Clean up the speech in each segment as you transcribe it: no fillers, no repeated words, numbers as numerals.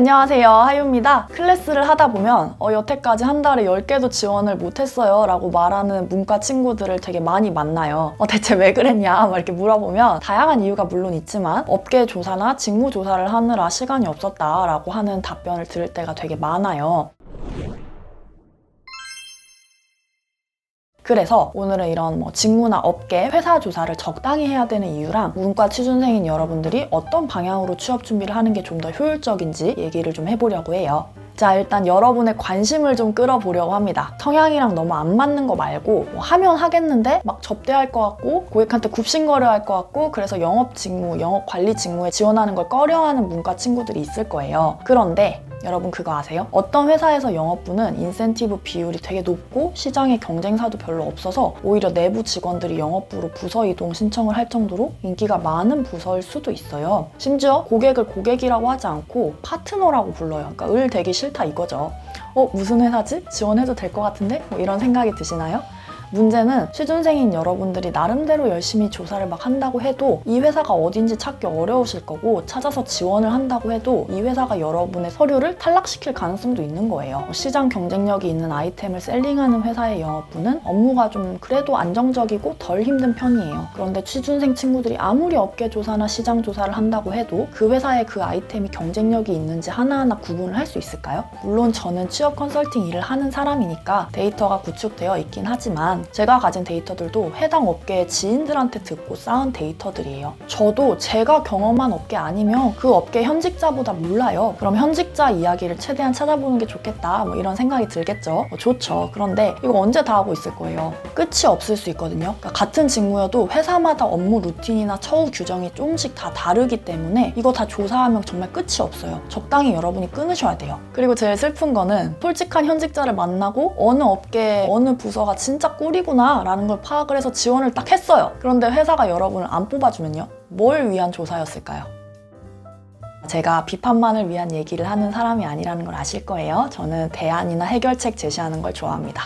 안녕하세요, 하유입니다. 클래스를 하다 보면 여태까지 한 달에 10개도 지원을 못했어요 라고 말하는 문과 친구들을 되게 많이 만나요. 대체 왜 그랬냐 막 이렇게 물어보면 다양한 이유가 물론 있지만 업계 조사나 직무 조사를 하느라 시간이 없었다라고 하는 답변을 들을 때가 되게 많아요. 그래서 오늘은 이런 직무나 업계, 회사 조사를 적당히 해야 되는 이유랑 문과 취준생인 여러분들이 어떤 방향으로 취업 준비를 하는 게 좀 더 효율적인지 얘기를 좀 해보려고 해요. 자, 일단 여러분의 관심을 좀 끌어보려고 합니다. 성향이랑 너무 안 맞는 거 말고 하면 하겠는데 막 접대할 것 같고 고객한테 굽신거려 할 것 같고 그래서 영업 직무, 영업 관리 직무에 지원하는 걸 꺼려하는 문과 친구들이 있을 거예요. 그런데 여러분 그거 아세요? 어떤 회사에서 영업부는 인센티브 비율이 되게 높고 시장에 경쟁사도 별로 없어서 오히려 내부 직원들이 영업부로 부서 이동 신청을 할 정도로 인기가 많은 부서일 수도 있어요. 심지어 고객을 고객이라고 하지 않고 파트너라고 불러요. 그러니까 을 되기 싫다 이거죠. 무슨 회사지? 지원해도 될 것 같은데? 이런 생각이 드시나요? 문제는 취준생인 여러분들이 나름대로 열심히 조사를 막 한다고 해도 이 회사가 어딘지 찾기 어려우실 거고 찾아서 지원을 한다고 해도 이 회사가 여러분의 서류를 탈락시킬 가능성도 있는 거예요. 시장 경쟁력이 있는 아이템을 셀링하는 회사의 영업부는 업무가 좀 그래도 안정적이고 덜 힘든 편이에요. 그런데 취준생 친구들이 아무리 업계 조사나 시장 조사를 한다고 해도 그 회사에 그 아이템이 경쟁력이 있는지 하나하나 구분을 할 수 있을까요? 물론 저는 취업 컨설팅 일을 하는 사람이니까 데이터가 구축되어 있긴 하지만 제가 가진 데이터들도 해당 업계의 지인들한테 듣고 쌓은 데이터들이에요. 저도 제가 경험한 업계 아니면 그 업계 현직자보다 몰라요. 그럼 현직자 이야기를 최대한 찾아보는 게 좋겠다 이런 생각이 들겠죠. 좋죠. 그런데 이거 언제 다 하고 있을 거예요? 끝이 없을 수 있거든요. 그러니까 같은 직무여도 회사마다 업무 루틴이나 처우 규정이 조금씩 다 다르기 때문에 이거 다 조사하면 정말 끝이 없어요. 적당히 여러분이 끊으셔야 돼요. 그리고 제일 슬픈 거는 솔직한 현직자를 만나고 어느 업계 어느 부서가 진짜 꿀이구나 라는 걸 파악을 해서 지원을 딱 했어요. 그런데 회사가 여러분을 안 뽑아주면요? 뭘 위한 조사였을까요? 제가 비판만을 위한 얘기를 하는 사람이 아니라는 걸 아실 거예요. 저는 대안이나 해결책 제시하는 걸 좋아합니다.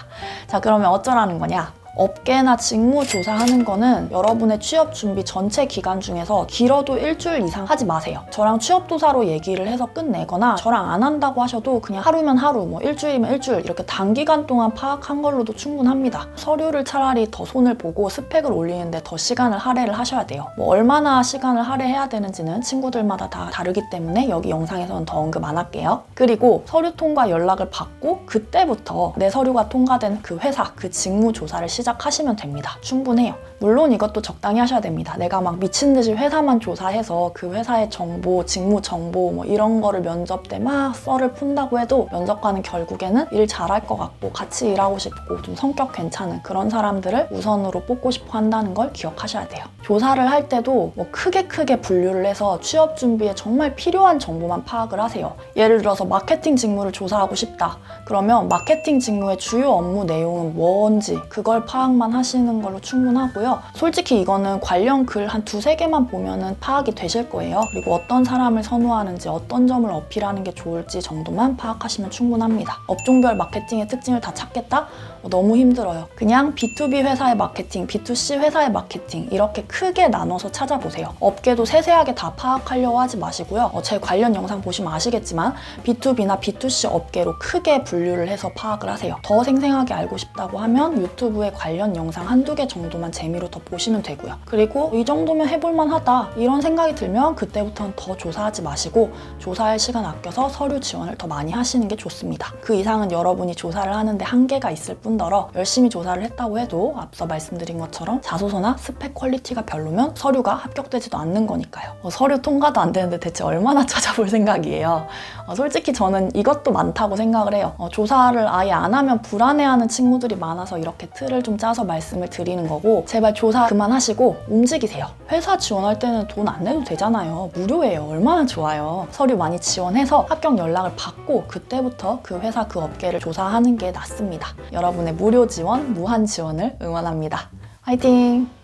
자, 그러면 어쩌라는 거냐? 업계나 직무 조사하는 거는 여러분의 취업 준비 전체 기간 중에서 길어도 일주일 이상 하지 마세요. 저랑 취업도사로 얘기를 해서 끝내거나 저랑 안 한다고 하셔도 그냥 하루면 하루, 일주일이면 일주일 이렇게 단기간 동안 파악한 걸로도 충분합니다. 서류를 차라리 더 손을 보고 스펙을 올리는데 더 시간을 할애를 하셔야 돼요. 얼마나 시간을 할애해야 되는지는 친구들마다 다 다르기 때문에 여기 영상에서는 더 언급 안 할게요. 그리고 서류 통과 연락을 받고 그때부터 내 서류가 통과된 그 회사, 그 직무 조사를 시작하시면 됩니다. 충분해요. 물론 이것도 적당히 하셔야 됩니다. 내가 막 미친 듯이 회사만 조사해서 그 회사의 정보, 직무 정보 이런 거를 면접 때 막 썰을 푼다고 해도 면접관은 결국에는 일 잘할 것 같고 같이 일하고 싶고 좀 성격 괜찮은 그런 사람들을 우선으로 뽑고 싶어 한다는 걸 기억하셔야 돼요. 조사를 할 때도 크게 분류를 해서 취업 준비에 정말 필요한 정보만 파악을 하세요. 예를 들어서 마케팅 직무를 조사하고 싶다. 그러면 마케팅 직무의 주요 업무 내용은 뭔지 그걸 파악만 하시는 걸로 충분하고요. 솔직히 이거는 관련 글 한 두세 개만 보면은 파악이 되실 거예요. 그리고 어떤 사람을 선호하는지 어떤 점을 어필하는 게 좋을지 정도만 파악하시면 충분합니다. 업종별 마케팅의 특징을 다 찾겠다? 너무 힘들어요. 그냥 B2B 회사의 마케팅, B2C 회사의 마케팅 이렇게 크게 나눠서 찾아보세요. 업계도 세세하게 다 파악하려고 하지 마시고요. 제 관련 영상 보시면 아시겠지만 B2B나 B2C 업계로 크게 분류를 해서 파악을 하세요. 더 생생하게 알고 싶다고 하면 유튜브에 관련 영상 한두 개 정도만 재미로 더 보시면 되고요. 그리고 이 정도면 해볼만 하다 이런 생각이 들면 그때부터는 더 조사하지 마시고 조사할 시간 아껴서 서류 지원을 더 많이 하시는 게 좋습니다. 그 이상은 여러분이 조사를 하는데 한계가 있을 뿐더러 열심히 조사를 했다고 해도 앞서 말씀드린 것처럼 자소서나 스펙 퀄리티가 별로면 서류가 합격되지도 않는 거니까요. 서류 통과도 안 되는데 대체 얼마나 찾아볼 생각이에요. 솔직히 저는 이것도 많다고 생각을 해요. 조사를 아예 안 하면 불안해하는 친구들이 많아서 이렇게 틀을 좀 짜서 말씀을 드리는 거고 제발 조사 그만하시고 움직이세요. 회사 지원할 때는 돈 안 내도 되잖아요. 무료예요. 얼마나 좋아요. 서류 많이 지원해서 합격 연락을 받고 그때부터 그 회사 그 업계를 조사하는 게 낫습니다. 여러분의 무료 지원, 무한 지원을 응원합니다. 화이팅!